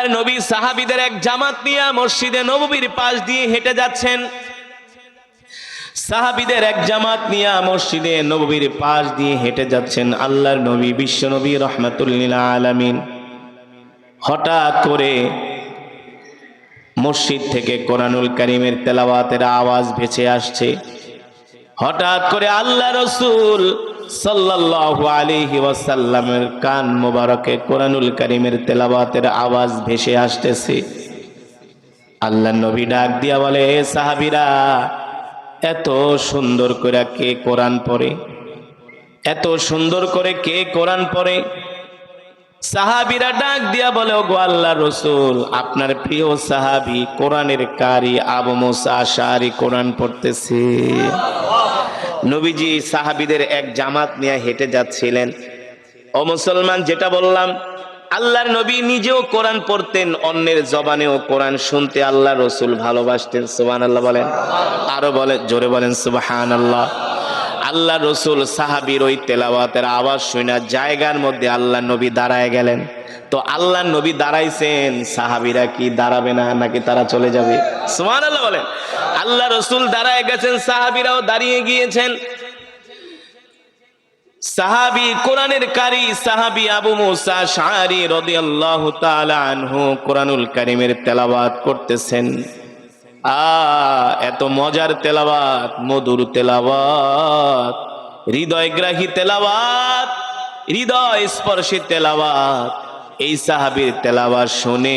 আল্লাহর নবী সাহাবীদের এক জামাত নিয়ে মসজিদে নববীর পাশ দিয়ে হেঁটে যাচ্ছেন। সাহাবীদের এক জামাত নিয়ে মসজিদে নববীর পাশ দিয়ে হেঁটে যাচ্ছেন আল্লাহর নবী বিশ্ব নবী রাহমাতুল লিল আলামিন। হঠাৎ করে মসজিদ থেকে কোরআনুল কারীমের তেলাওয়াতের আওয়াজ ভেসে আসছে। হঠাৎ করে আল্লাহ রাসূল সাল্লাল্লাহু আলাইহি ওয়াসাল্লামের কান মোবারকে কোরআনুল কারীমের তেলাওয়াতের আওয়াজ ভেসে আসতেছে। আল্লাহর নবী ডাক দিয়া বলে, হে সাহাবীরা, এত সুন্দর করে কে কোরআন পড়ে? এত সুন্দর করে কে কোরআন পড়ে? সাহাবীরা ডাক দিয়া বলে, ওগো আল্লাহর রাসূল, আপনার প্রিয় সাহাবী কোরআনের কারি আবু মুসা আশআরী কোরআন পড়তেছে। নবীজি সাহাবীদের এক জামাত নিয়ে হেঁটে যাচ্ছিলেন। ও মুসলমান, যেটা বললাম, আল্লাহর নবী নিজেও কোরআন পড়তেন, অন্যের জবানেও কোরআন শুনতে আল্লাহর রাসূল ভালোবাসতেন। সুবহানাল্লাহ বলেন, আরো বলেন, জোরে বলেন সুবহানাল্লাহ। আল্লাহ রাসূল সাহাবীর ওই তেলাওয়াতের আওয়াজ শুনে জায়গার মধ্যে আল্লাহ নবী দাঁড়ায় গেলেন। তো আল্লাহ নবী দাঁড়াইছেন, সাহাবীরা কি দাঁড়াবে না নাকি তারা চলে যাবে? সুবহানাল্লাহ বলেন। আল্লাহ রাসূল দাঁড়ায় গেছেন, সাহাবীরাও দাঁড়িয়ে গিয়েছেন। সাহাবী কোরআনের কারি সাহাবী আবু মুসা আশআরী রাদিয়াল্লাহু তাআলা আনহু কোরআনুল কারীমের তেলাওয়াত করতেছেন। এত মজার তেলাওয়াত, মধুর তেলাওয়াত, হৃদয়গ্রাহী তেলাওয়াত, হৃদয় স্পর্শী তেলাওয়াত। এই সাহাবীর তেলাওয়াত শুনে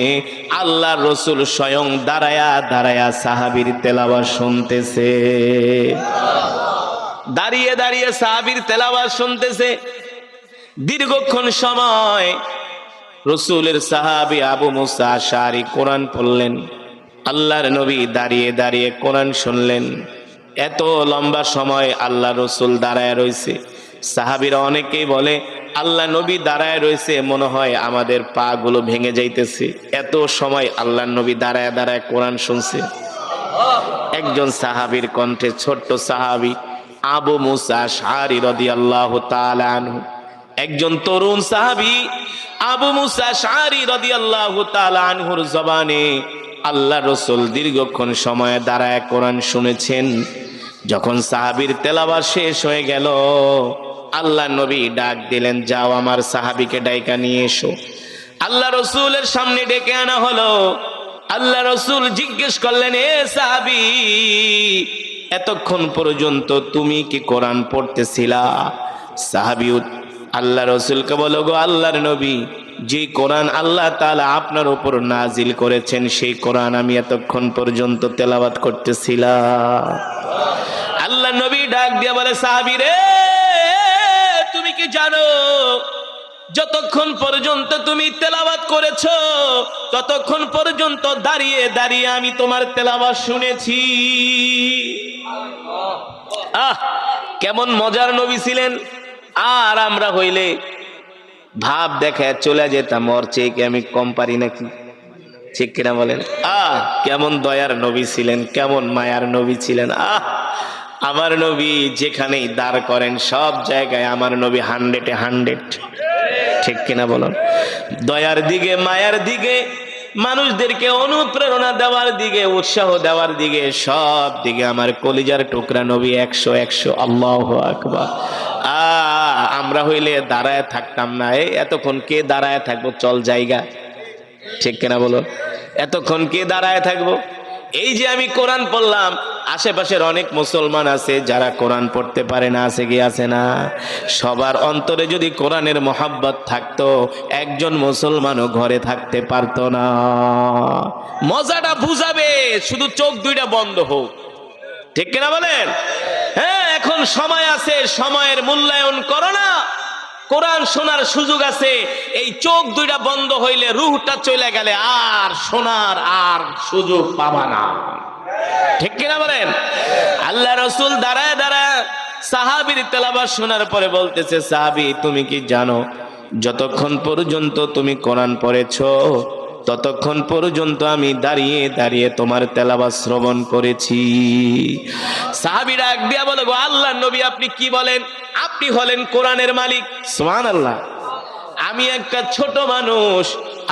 আল্লাহর রাসূল স্বয়ং দাঁড়ায়া দাঁড়ায়া সাহাবীর তেলাওয়াত শুনতেছে। দাঁড়িয়ে দাঁড়িয়ে সাহাবীর তেলাওয়াত শুনতেছে। দীর্ঘক্ষণ সময় রাসূলের সাহাবী আবু মুসা আশআরী কোরআন পড়লেন। আল্লাহর নবী দাঁড়িয়ে দাঁড়িয়ে কোরআন শুনলেন। এত লম্বা সময় আল্লাহ রাসূল দাঁড়ায় রয়েছে। সাহাবীরা অনেকেই বলে, আল্লাহ নবী দাঁড়ায় রয়েছে, মনে হয় আমাদের পা গুলো ভেঙে যাইতেছে, এত সময় আল্লাহ নবী দাঁড়ায় দাঁড়ায় কোরআন শুনছে। একজন সাহাবীর কণ্ঠে, ছোট্ট সাহাবী আবু মুসা আশআরী রাদিয়াল্লাহু তাআলা আনহু, একজন তরুণ সাহাবী আবু মুসা আশআরী রাদিয়াল্লাহু তাআলা আনহুর জবানে আল্লাহ রাসূল দীর্ঘক্ষণ সময় দাঁড়ায় কোরআন শুনেছেন। যখন সাহাবীর তেলাওয়াত শেষ হয়ে গেল, আল্লাহ নবী ডাক দিলেন, যাও আমার সাহাবীকে ডাইকা নিয়ে এসো। আল্লাহ রাসূলের সামনে ডেকে আনা হলো। আল্লাহ রাসূল জিজ্ঞেস করলেন, এ সাহাবী, এতক্ষণ পর্যন্ত তুমি কি কোরআন পড়তেছিলা? সাহাবী আল্লাহ রাসূলকে বলল, গো আল্লাহর নবী, যে কোরআন আল্লাহ তাআলা আপনার উপর নাজিল করেছেন সেই কোরআন আমি এতক্ষণ পর্যন্ত তেলাওয়াত করতেছিলাম। আল্লাহ নবী ডাক দিয়ে বলে, সাহাবী রে, তুমি কি জানো যতক্ষণ পর্যন্ত তুমি তেলাওয়াত করেছো ততক্ষণ পর্যন্ত দাঁড়িয়ে দাঁড়িয়ে আমি তোমার তেলাওয়াত শুনেছি। কেমন মজার নবী ছিলেন। আর আমরা হইলে ভাব দেখে চলে যেতাম, ওর চেয়ে কি আমি কম পারি নাকি? ঠিক কিনা বলেন? কেমন দয়ার নবী ছিলেন, কেমন মায়ার নবী ছিলেন। আমার নবী যেখানেই দাঁড় করেন সব জায়গায় আমার নবী 100-এ 100। ঠিক কিনা বলেন? দয়ার দিকে, মায়ার দিকে, মানুষদেরকে অনুপ্রেরণা দেওয়ার দিকে, উৎসাহ দেওয়ার দিকে, সব দিকে আমার কলিজার টুকরা নবী 100-100। আল্লাহু আকবার। আমরা হইলে দাঁড়ায় থাকতাম না। এতক্ষণ কে দাঁড়ায় থাকবো? চল জায়গা। ঠিক কিনা বলো? এতক্ষণ কে দাঁড়ায় থাকবো? এই যে আমি কোরআন পড়লাম, আশেপাশের অনেক মুসলমান আছে যারা কোরআন পড়তে পারে না, আছে কি আছে না? সবার অন্তরে যদি কোরআনের মহাব্বত থাকতো, একজন মুসলমানও ঘরে থাকতে পারতো না। মজাটা বুঝাবে, শুধু চোখ দুইটা বন্ধ হোক। ঠিক কিনা বলেন? হ্যাঁ, এখন সময় আছে, সময়ের মূল্যায়ন করো না। কোরআন শোনার সুযোগ আছে। এই চোখ দুইটা বন্ধ হইলে, রুহটা চলে গেলে আর শোনার আর সুযোগ পাবা না। ঠিক কিনা বলেন? আল্লাহ রাসূল দাঁড়ায় দাঁড়ায় সাহাবীর তেলাওয়াত শোনার পরে বলতেছে, সাহাবী তুমি কি জানো যতক্ষণ পর্যন্ত তুমি কোরআন পড়েছো ততক্ষণ পর্যন্ত আমি দাঁড়িয়ে দাঁড়িয়ে তোমার তেলাওয়াত শ্রবণ করেছি। সাহাবীরা এক দিয়া বলে, গো আল্লাহর নবী, আপনি কি বলেন? আপনি হলেন কোরআনের মালিক। সুবহানাল্লাহ। আমি আমি একটা ছোট মানুষ,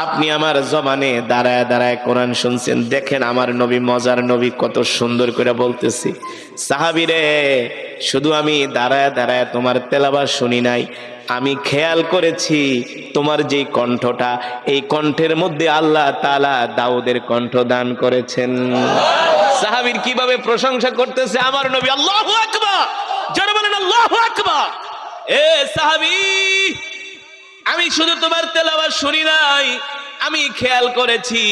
আপনি আমার জবানে দাঁড়ায় দাঁড়ায় কোরআন শুনছেন। দেখেন আমার নবী, মজার নবী, কত সুন্দর করে বলতেছি। সাহাবীরে, শুধু আমি দাঁড়ায় দাঁড়ায় তোমার তেলাওয়াত শুনি নাই, আমি খেয়াল করেছি তোমার যে কণ্ঠটা, এই কণ্ঠের মধ্যে আল্লাহ তাআলা দাউদের কণ্ঠ দান করেছেন। সাহাবীর কিভাবে প্রশংসা করতেছে আমার নবী। আল্লাহু আকবার, যারা বলেন আল্লাহু আকবার। এ সাহাবী, আমি শুধু তোমার তেলাওয়াত শুনি নাই, আমি খেয়াল করেছি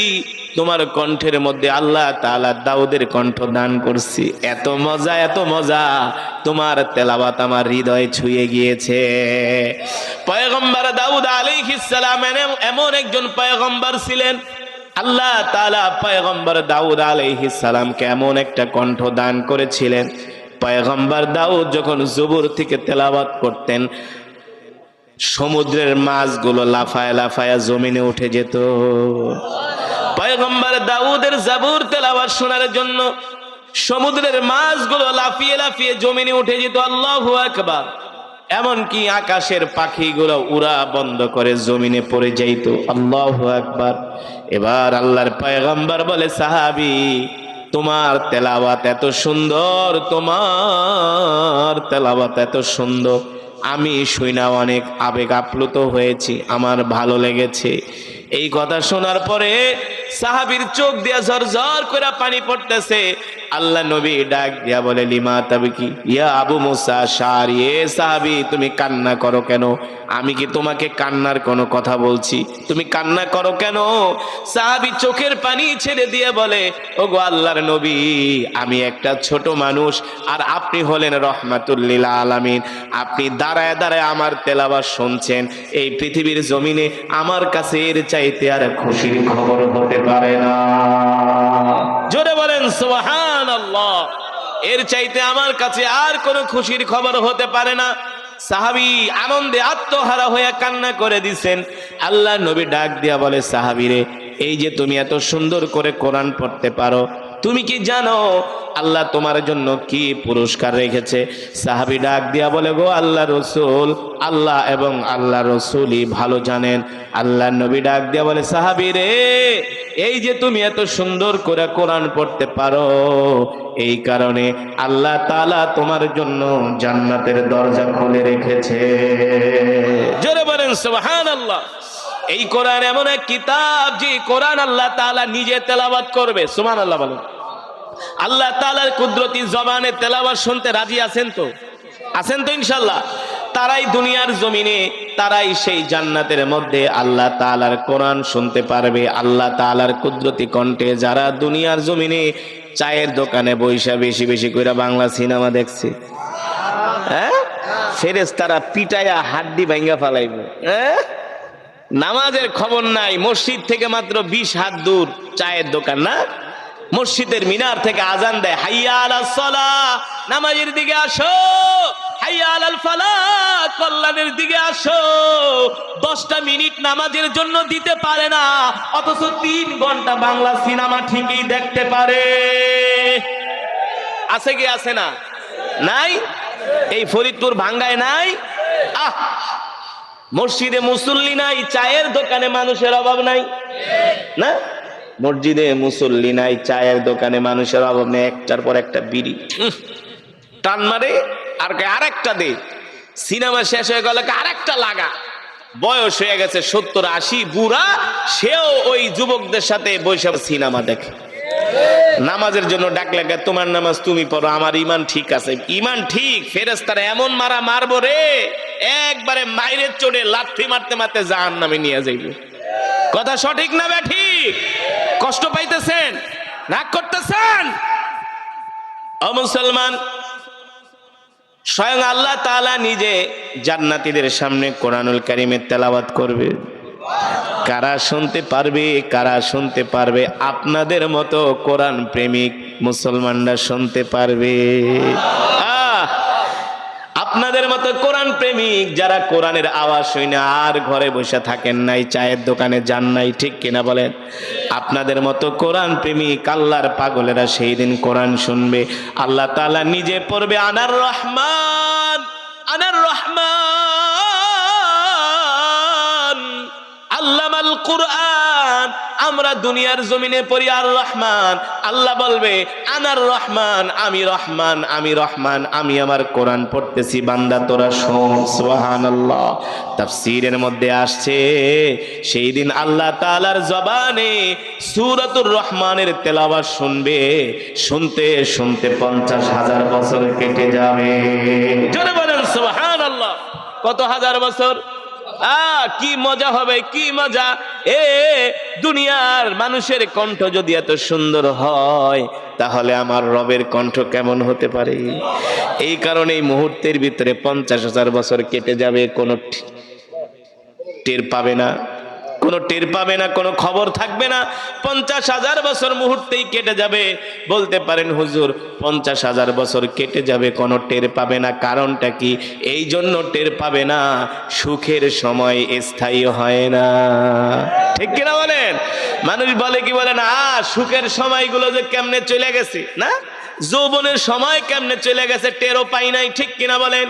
তোমার কণ্ঠের মধ্যে আল্লাহ তাআলা দাউদের কণ্ঠ দান করছি। এত মজা, এত মজা, তোমার তেলাওয়াত আমার হৃদয় ছুঁয়ে গিয়েছে। পয়গম্বর দাউদ আলাইহিস সালাম এমন একজন পয়গম্বর ছিলেন, আল্লাহ তাআলা পয়গম্বর দাউদ আলাইহিস সালামকে এমন একটা কণ্ঠ দান করেছিলেন। পয়গম্বর দাউদ যখন জবুর থেকে তেলাওয়াত করতেন, সমুদ্রের মাছগুলো লাফায় লাফায় জমিনে উঠে যেত। পয়গম্বর দাউদের জাবুর তেলাওয়াত শোনার জন্য সমুদ্রের মাছগুলো লাফিয়ে লাফিয়ে জমিনে উঠে যেত। আল্লাহু আকবার। এমনকি আকাশের পাখিগুলো উড়া বন্ধ করে জমিনে পড়ে যাইত। আল্লাহু আকবার। এবার আল্লাহর পয়গম্বর বলে, সাহাবী, তোমার তেলাওয়াত এত সুন্দর, তোমার তেলাওয়াত এত সুন্দর, আমি শুইনা অনেক আবেগ আপ্লুত হয়েছি, আমার ভালো লেগেছে। এই কথা শোনার পরে সাহাবীর চোখ দিয়া ঝরঝর করে পানি পড়তেছে। আল্লাহ নবী ডাক দিয়া বলে, লিমা তাবকি ইয়া আবু মুসা শারি, এ সাহাবী, তুমি কান্না করো কেন? আমি কি তোমাকে কান্নার কোনো কথা বলছি? তুমি কান্না করো কেন? সাহাবী চোখের পানি ছেড়ে দিয়ে বলে, ওগো আল্লাহর নবী, আমি একটা ছোট মানুষ, আর আপনি হলেন রহমাতুল লিল আলামিন। আপনি দাঁড়ায় দাঁড়ায় আমার তেলাওয়াত শুনছেন। এই পৃথিবীর জমিনে আমার কাছে এর চাইতে আর খুশির খবর হতে পারে না। জোরে বলেন সুবহানাল্লাহ। এর চাইতে আমার কাছে আর কোনো খুশির খবর হতে পারে না। সাহাবী আনন্দে আত্মহারা হয়ে কান্না করে দিছেন। আল্লাহ নবী ডাক দিয়া বলে, সাহাবীরে, এই যে তুমি এত সুন্দর করে কোরআন পড়তে পারো, তুমি কি জানো আল্লাহ তোমার জন্য কি পুরস্কার রেখেছে? সাহাবী ডাক দিয়া বলে, গো আল্লাহ রসুল, আল্লাহ এবং আল্লাহ রসুলই ভালো জানেন। আল্লাহ নবী ডাক দিয়া বলে, সাহাবী রে, এই যে তুমি এত সুন্দর করে কোরআন পড়তে পারো, এই কারণে আল্লাহ তাআলা তোমার জন্য জান্নাতের দরজা খুলে রেখেছে। জোরে বলেন সুবহানাল্লাহ। এই কোরআন এমন এক কিতাব, যে কোরআন আল্লাহ তাআলা নিজে তেলাওয়াত করবে। সুবহানাল্লাহ বলেন। আল্লাহ তাআলার কুদরতি জবানে তেলাওয়াত শুনতে রাজি আছেন তো? আছেন তো ইনশাআল্লাহ? তারাই দুনিয়ার জমিনে, তারাই সেই জান্নাতের মধ্যে আল্লাহ তাআলার কোরআন শুনতে পারবে। আল্লাহ তাআলার কুদরতি কণ্ঠে যারা দুনিয়ার জমিনে চায়ের দোকানে বইসা বেশি বেশি করে বাংলা সিনেমা দেখছে, হ্যাঁ, ফেরেশতারা পিটায়া হাড্ডি ভাঙ্গা ফালাইবে। হ্যাঁ, নামাজের খবর নাই, মসজিদ থেকে মাত্র 20 হাত দূর চায়ের দোকান, না? মসজিদের মিনার থেকে আজান দেয়, হাইয়া আলাস সালাহ, নামাজের দিকে আসো, হাইয়া আলাল ফালাহ, কল্যাণের দিকে আসো। 10টা মিনিট নামাজের জন্য দিতে পারে না, অথচ 3 ঘন্টা বাংলা সিনেমা ঠিকই দেখতে পারে। আছে কি আছে না? নাই? এই ফরিদপুর ভাঙ্গায় নাই? আহ, মসজিদে মুসল্লি নাই, চায়ের দোকানে মানুষের অভাব নাই, না? মসজিদে মুসল্লি নাই, চায়ের দোকানে মানুষের অভাব নেই। একটার পর একটা বিড়ি টান মারে, আর আরেকটা দে। সিনেমা শেষ হয়ে গেল, আরেকটা লাগা। বয়স হয়ে গেছে 70-80, বুড়া, সেও ওই যুবকদের সাথে বসে সিনেমা দেখে। নামাজের জন্য ডাকলে, তোমার নামাজ তুমি পড়ো, আমার ইমান ঠিক আছে। ইমান ঠিক, ফেরেশতারা এমন মারা মারবো রে, একবারে মাইরে চড়ে লাথি মারতে মারতে জাহান্নামে নিয়ে যাইবে। কথা সঠিক না ব্যাঠিক? কষ্ট পাইতেছেন, রাগ করতেছেন? ও মুসলমান, স্বয়ং আল্লাহ তাআলা নিজে জান্নাতীদের সামনে কোরআনুল কারীমের তেলাওয়াত করবে। কারা শুনতে পারবে? কারা শুনতে পারবে? আপনাদের মতো কোরআন প্রেমিক মুসলমানরা শুনতে পারবে। আপনাদের মতো কোরআন প্রেমিক যারা কোরআনের আওয়াজ শুনে আর ঘরে বসে থাকেন নাই, চায়ের দোকানে যান নাই, ঠিক কিনা বলেন? আপনাদের মতো কোরআন প্রেমিক আল্লাহর পাগলেরা সেই দিন কোরআন শুনবে। আল্লাহ তাআলা নিজে পড়বে, আনার রহমান, আনার রহমান, আল্লামাল কুরআন। আমরা দুনিয়ার জমিনে পড়ি আর রহমান, আল্লাহ বলবে আনার রহমান, আমি রহমান, আমি রহমান, আমি আমার কোরআন পড়তেছি বান্দা তোরা শোন। সুবহানাল্লাহ। তাফসীরের মধ্যে আসছে সেই দিন আল্লাহ তাআলার জবানে সূরাতুর রহমানের তেলাওয়াত শুনবে, শুনতে শুনতে 50,000 বছর কেটে যাবে। জোরে বলেন সুবহানাল্লাহ। কত হাজার বছর? কি মজা হবে, কি মজা! দুনিয়ার মানুষের কণ্ঠ যদি এত সুন্দর হয়, তাহলে আমার রবের কণ্ঠ কেমন হতে পারে? এই কারণে এই মুহূর্তের ভিতরে 50,000 বছর কেটে যাবে, কোনো টের পাবে না, কোনো টের পাবে না, কোনো খবর থাকবে না। 50,000 বছর মুহূর্তেই কেটে যাবে। বলতে পারেন হুজুর 50,000 বছর কেটে যাবে, কোনো টের পাবে না, কারণটা কি? এই জন্য টের পাবে না, সুখের সময় স্থায়ী হয় না। ঠিক কিনা বলেন? মানুষ বলে কি বলে না, সুখের সময়গুলো যে কেমনে চলে গেছে, না যৌবনের সময় কেমনে চলে গেছে টেরও পাই নাই। ঠিক কিনা বলেন?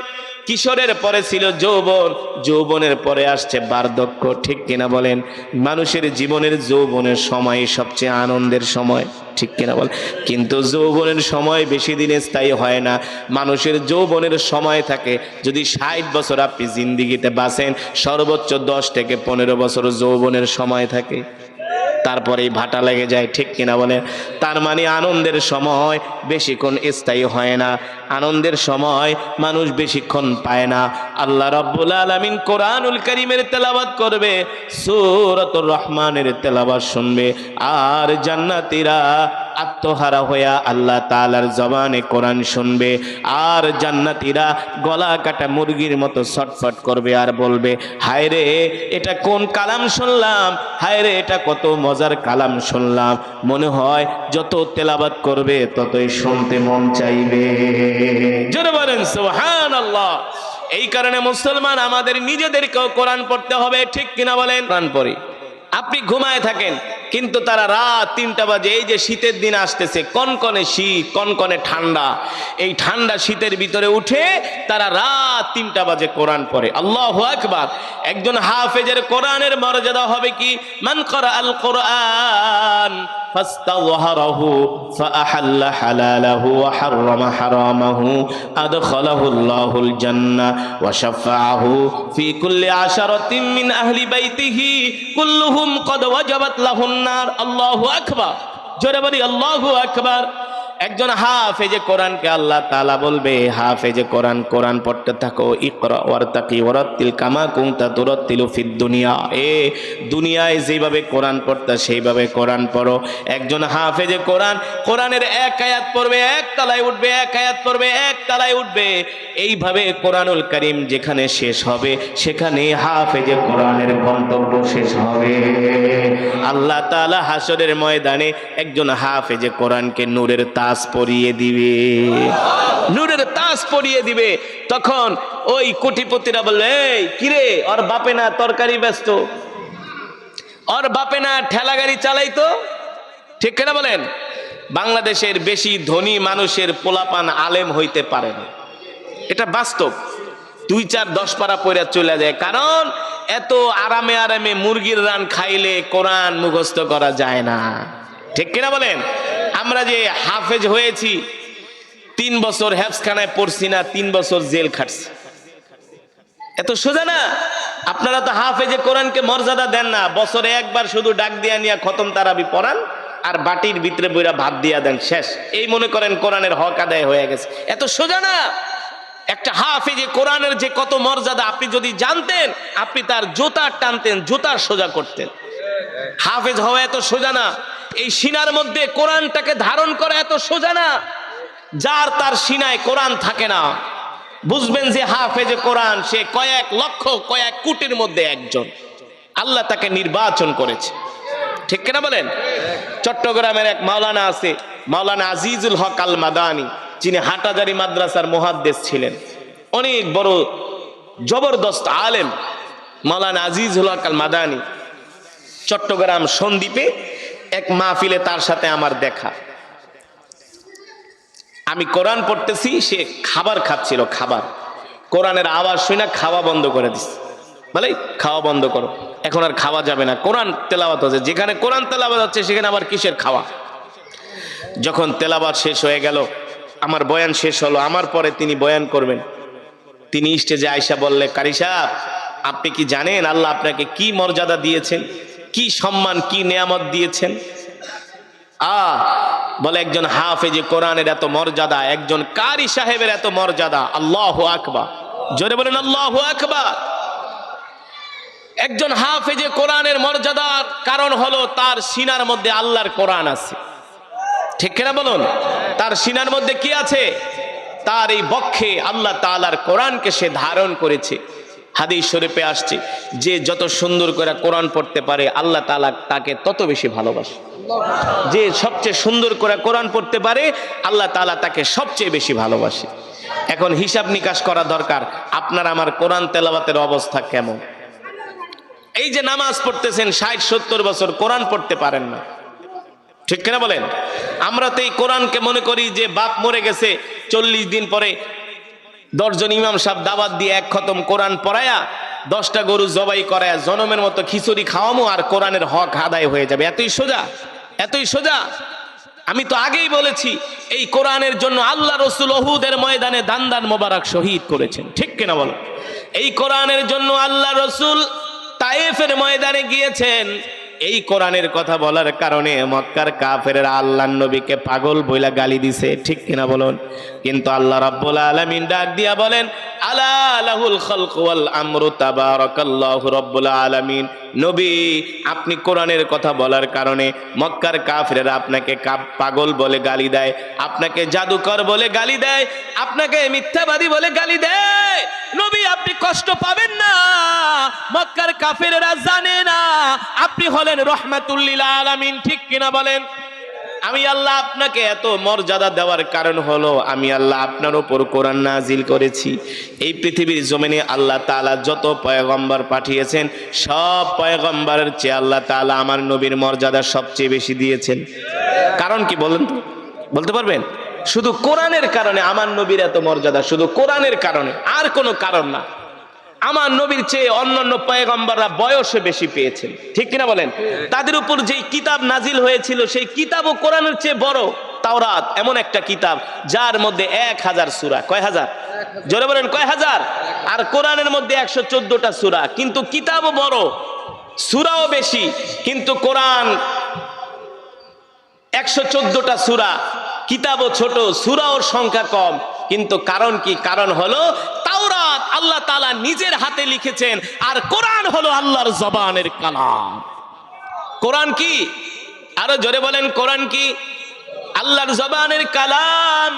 কিশোরের পরে ছিল যৌবন, যৌবনের পরে আসছে বার্ধক্য। ঠিক কিনা বলেন? মানুষের জীবনের যৌবনের সময় সবচেয়ে আনন্দের সময়। ঠিক কিনা বলেন? কিন্তু যৌবনের সময় বেশি দিন স্থায়ী হয় না। মানুষের যৌবনের সময় থাকে, যদি 60 বছর আপনি জিন্দিগিতে বাঁচেন, সর্বোচ্চ 10 থেকে 15 বছর যৌবনের সময় থাকে, তারপরেই ভাটা লেগে যায়। ঠিক কিনা বলে? তার মানে আনন্দের সময় বেশিক্ষণ স্থায়ী হয় না, আনন্দের সময় মানুষ বেশিক্ষণ পায় না। আল্লাহ রাব্বুল আলামিন কোরআনুল কারীমের তেলাওয়াত করবে, সূরাতুর রহমানের তেলাওয়াত শুনবে, আর জান্নাতীরা আত্মহারা হইয়া আল্লাহ তাআলার জবানে কোরআন শুনবে, আর জান্নাতীরা গলা কাটা মুরগির মতো ছটফট করবে আর বলবে, হায় রে এটা কোন কালাম শুনলাম, হায় রে এটা কত মজার কালাম শুনলাম। মনে হয় যত তেলাওয়াত করবে ততই শুনতে মন চাইবে। জোরে বলেন সুবহানাল্লাহ। এই কারণে মুসলমান আমাদের নিজেদেরকেও কোরআন পড়তে হবে। ঠিক কিনা বলেন? কোরআন পড়ি। আপনি ঘুমায় থাকেন, কিন্তু তারা রাত 3টা বাজে, এই যে শীতের দিন আসতেছে, কনকনে শীত, কনকনে ঠান্ডা, এই ঠান্ডা শীতের ভিতরে উঠে তারা রাত 3টা বাজে কোরআন পড়ে। আল্লাহু আকবার। একজন হাফেজের কোরআনের মর্যাদা হবে কি? মান করা আল কোরআন ফাস্তাযহারাহু ফাআহাল্লা হালালাহু ওয়া হাররামা হারামাহু আদখালাহু আল্লাহুল জান্নাহ ওয়া শাফাআহু ফি কুল্লি আশারাতিন মিন আহলি বাইতিহি কুল্লুহুম কদ ওয়াজাবাত লাহুন নার। আল্লাহু আকবার। জোরে বলি আল্লাহু আকবার। একজন হাফেজে কোরআনকে আল্লাহ তাআলা বলবে, হাফেজে কোরআন, কোরআন পড়তে থাকো, ইকরা ওয়ারতাকি ওয়ারাত্তিল কামা কুনতা তুরাত্তিলু ফিদ দুনিয়া। দুনিয়ায় যেভাবে কোরআন পড়তা সেইভাবে কোরআন পড়ো। একজন হাফেজে কোরআন, কোরআনের এক আয়াত পড়বে এক তলায় উঠবে, এক আয়াত পড়বে এক তলায় উঠবে। এইভাবে কোরআনুল কারীম যেখানে শেষ হবে সেখানে হাফেজে কোরআনের গন্তব্য শেষ হবে। আল্লাহ তাআলা হাসরের ময়দানে একজন হাফেজে কোরআনকে নূরের তাজ পরিয়ে দিবে, নূরের তাজ পরিয়ে দিবে। তখন ওই কোটিপতিরা বলবে, এই কিরে, ওর বাপে না তরকারি ব্যস্ত, ওর বাপে না ঠেলা গাড়ি চালাইতো। ঠিক কিনা বলেন? বাংলাদেশের বেশি ধনী মানুষের পোলাপান আলেম হইতে পারে না, এটা বাস্তব। 2-4-10 পারা পড়ে চলে যায়, কারণ এত আরামে আরামে মুরগির রান খাইলে কোরআন মুখস্থ করা যায় না। ঠিক কিনা বলেন? আমরা যে হাফেজ হয়েছি, 3 বছর হেফজখানায় পড়ছি না, 3 বছর জেল খাটছি, এত সোজা না। আপনারা তো হাফেজে কোরআনকে মর্যাদা দেন না, বছরে একবার শুধু ডাক দিয়া নিয়ে খতম তারাবি পড়ান আর বাটির ভিতরে বইরা ভাত দিয়া দেন, শেষ। এই মনে করেন কোরআনের হক আদায় হয়ে গেছে, এত সোজা না। একটা হাফেজে কোরআনের যে কত মর্যাদা আপনি যদি জানতেন, আপনি তার জুতা টানতেন, জুতার সোজা করতেন। হাফেজ হওয়া এত সোজা না। এই সিনার মধ্যে কোরআনটাকে ধারণ করা এত সোজা না। যার তার সিনায় কোরআন থাকে না, বুঝবেন যে হাফেজে কোরআন সে কয়েক লক্ষ কয়েক কোটির মধ্যে একজন, আল্লাহ তাকে নির্বাচন করেছে। ঠিক কিনা বলেন? চট্টগ্রামের এক মাওলানা আছে, মাওলানা আজিজুল হক আল মাদানী, যিনি হাটাজারি মাদ্রাসার মুহাদ্দিস ছিলেন, অনেক বড় জবরদস্ত আলেম। মাওলানা আজিজুল হক আল মাদানী চট্টগ্রাম সন্দ্বীপে এক মাহফিলে তার সাথে আমার দেখা। আমি কোরআন পড়তেছি, সে খাবার খাচ্ছিল, খাবার। কোরআনের আওয়াজ শুনে খাওয়া বন্ধ করে দিচ্ছে। বলে খাওয়া বন্ধ করো, এখন আর খাওয়া যাবে না, কোরআন তেলাওয়াত হচ্ছে। যেখানে কোরআন তেলাওয়াত হচ্ছে সেখানে আবার কিসের খাওয়া? যখন তেলাওয়াত শেষ হয়ে গেল, আমার বয়ান শেষ হলো, আমার পরে তিনি বয়ান করবেন। তিনি স্টেজে আয়সা বললে, কারি সাহেব, আপনি কি জানেন আল্লাহ আপনাকে কি মর্যাদা দিয়েছেন, কি সম্মান, কি নেয়ামত দিয়েছেন? বলে একজন হাফেজে কোরআনের এত মর্যাদা, একজন কারি সাহেবের এত মর্যাদা। আল্লাহু আকবার, জোরে বলেন আল্লাহু আকবার। একজন হাফেজে কোরআনের মর্যাদার কারণ হলো তার সিনার মধ্যে আল্লাহর কোরআন আছে। ঠিক কিনা বলুন? তার সিনার মধ্যে কি আছে? তার এই বক্ষে আল্লাহ তাআলার কোরআনকে সে ধারণ করেছে। হাদিস শরীফে আসছে যে যত সুন্দর করে কোরআন পড়তে পারে আল্লাহ তাআলা তাকে তত বেশি ভালোবাসে। যে সবচেয়ে সুন্দর করে কোরআন পড়তে পারে আল্লাহ তাআলা তাকে সবচেয়ে বেশি ভালোবাসে। এখন হিসাব নিকাশ করা দরকার, আপনার আমার কোরআন তেলাওয়াতের অবস্থা কেমন? এই যে নামাজ পড়তেছেন 60-70 বছর, কোরআন পড়তে পারেন না। ঠিক কিনা বলেন? আমরা তো এই কোরআনকে মনে করি যে বাপ মরে গেছে, 40 দিন পরে 10 জন ইমাম সাহেব দাওয়াত দিয়ে 1 খতম কোরআন পড়ায়া 10টা গরু জবাই করায়া জনমের মতো খিচুড়ি খাওয়ামো আর কোরআনের হক আদায় হয়ে যাবে। এতই সোজা, এতই সোজা। আমি তো আগেই বলেছি এই কোরআনের জন্য আল্লাহ রসুল উহুদের ময়দানে দান্দান মোবারক শহীদ করেছেন। ঠিক কিনা বলো? এই কোরআনের জন্য আল্লাহ রসুল তায়েফের ময়দানে গিয়েছেন। এই কোরআনের কথা বলার কারণে মক্কার কাফেররা আল্লাহর নবীকে পাগল বইলা গালি দিছে। ঠিক কিনা বলুন? কিন্তু আল্লাহ রাব্বুল আলামিন ডাক দিয়া বলেন, আলা লাহুল খালকু ওয়াল আমরু তাবারাকাল্লাহু রাব্বুল আলামিন। নবী, আপনি কোরআনের কথা বলার কারণে মক্কার কাফেররা আপনাকে পাগল বলে গালি দেয়, আপনাকে জাদুকর বলে গালি দেয়, আপনাকে মিথ্যাবাদী বলে গালি দেয়। নবী, আপনি কষ্ট পাবেন না। মক্কার কাফেররা জানে না আপনি হলেন রহমাতুল লিল আলামিন। ঠিক কিনা বলেন? আমি আল্লাহ আপনাকে এত মর্যাদা দেওয়ার কারণ হলো আমি আল্লাহ আপনার উপর কোরআন নাজিল করেছি। এই পৃথিবীর জমিনে আল্লাহ তাআলা যত পয়গম্বর পাঠিয়েছেন সব পয়গম্বরের চেয়ে আল্লাহ তাআলা আমার নবীর মর্যাদা সবচেয়ে বেশি দিয়েছেন। কারণ কি বলেন তো? বলতে পারবেন? শুধু কোরআনের কারণে আমার নবীর এত মর্যাদা, শুধু কোরআনের কারণে, আর কোনো কারণ না। আমার নবীর চেয়ে অন্যান্য পয়গম্বররা বয়সে বেশি পেয়েছেন। ঠিক কিনা বলেন? তাদের উপর যেই কিতাব নাজিল হয়েছিল সেই কিতাবও কোরআনের চেয়ে বড়। তাওরাত এমন একটা কিতাব যার মধ্যে 1000 সূরা। কয় হাজার? জোরে বলেন, কয় হাজার? আর কোরআনের মধ্যে 114টা সূরা, কিন্তু কিতাবও বড়, সূরাও বেশি, কিন্তু কোরআন 114টা সূরা, কিতাবও ছোট, সূরাও সংখ্যা কম। কিন্তু কারণ কি? কারণ হলো তাওরাত আল্লাহ তাআলা নিজের হাতে লিখেছেন, আর কোরআন হলো আল্লাহর জবানের কালাম। কোরআন কি? আরো জোরে বলেন, কোরআন কি? আল্লাহর জবানের কালাম।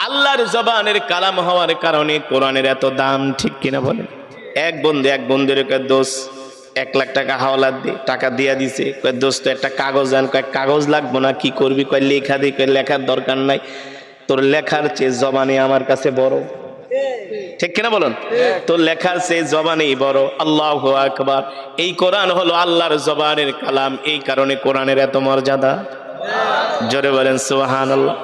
আল্লাহর জবানের কালাম হওয়ার কারণে কোরআনের এত দাম। ঠিক কিনা বলেন? এক বন্ধুর দোস্ত 1 লাখ টাকা হাওলাত দিয়ে টাকা দিয়া দিছে। কয় দোস্ত একটা কাগজ আন। কয় কাগজ লাগবো না, কি করবি? কয় লেখা দি। কয় লেখার দরকার নাই, তোর লেখার চেয়ে জবানে আমার কাছে বড়। ঠিক কিনা বলুন? তোর লেখার চেয়ে জবানেই বড়। আল্লাহু আকবার। এই কোরআন হলো আল্লাহর জবানের কালাম, এই কারণে কোরআনের এত মর্যাদা। জোরে বলেন সুবহানাল্লাহ।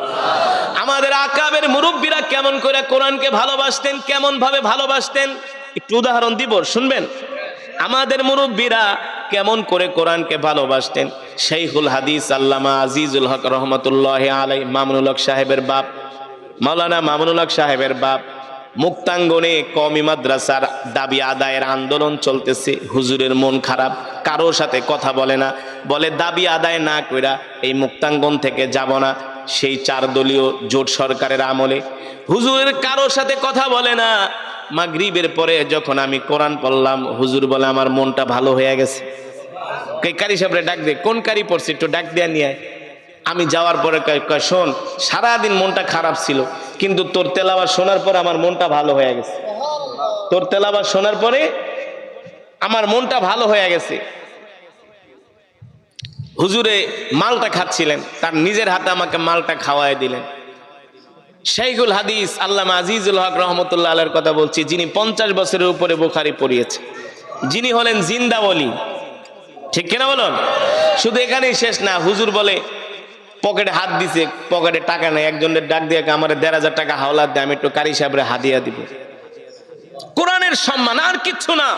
আমাদের আকাবের মুরব্বীরা কেমন করে কোরআনকে ভালোবাসতেন, কেমন ভাবে ভালোবাসতেন, একটু উদাহরণ দিব, শুনবেন। আমাদের মুরব্বীরা কেমন করে কোরআনকে ভালোবাসতেন। শাইখুল হাদিস আল্লামা আজিজুল হক রহমতুল্লাহ আলাইহি, মামুনুল হক সাহেবের বাপ, মাওলানা মামুনুল হক সাহেবের বাপ, মুক্তাঙ্গনে কওমি মাদ্রাসার দাবি আদায়ের আন্দোলন চলতেছে। হুজুরের মন খারাপ, কারো সাথে কথা বলে না, বলে দাবি আদায় না কইরা এই মুক্তাঙ্গন থেকে যাব না। সেই 4 দলীয় জোট সরকারের আমলে হুজুরের কারো সাথে কথা বলে না। মাগরিবের পরে যখন আমি কোরআন পড়লাম, হুজুর বলে আমার মনটা ভালো হয়ে গেছে। কারি সাহেবরে ডাক দে, কোন কারি পড়ছে একটু ডাক দেয়া নিয়ে। আমি যাওয়ার পরে কয় শোন, সারাদিন মনটা খারাপ ছিল, কিন্তু তোর তেলাওয়াত শোনার পরে আমার মনটা ভালো হয়ে গেছে। তোর তেলাওয়াত শোনার পরে আমার মনটা ভালো হয়ে গেছে। হুজুরে মালটা খাচ্ছিলেন, তার নিজের হাতে আমাকে মালটা খাওয়ায় দিলেন। শাইখুল হাদিস আল্লামা আজিজুল হক রহমতুল্লাহ আলাইহির কথা বলছি, যিনি 50 বছরের উপরে বুখারী পড়িয়েছে, যিনি হলেন জিন্দা ওলি। ঠিক কিনা বলুন? শুধু এখানেই শেষ না, হুজুর বলে পকেটে হাত দিছে, পকেটে টাকা নেই, একজনের ডাক দিয়ে আমার 1500 টাকা হাওলাত দিয়ে আমি একটু কারি সাহেবরে হাদিয়া দিব। কোরআনের সম্মান, আর কিচ্ছু না।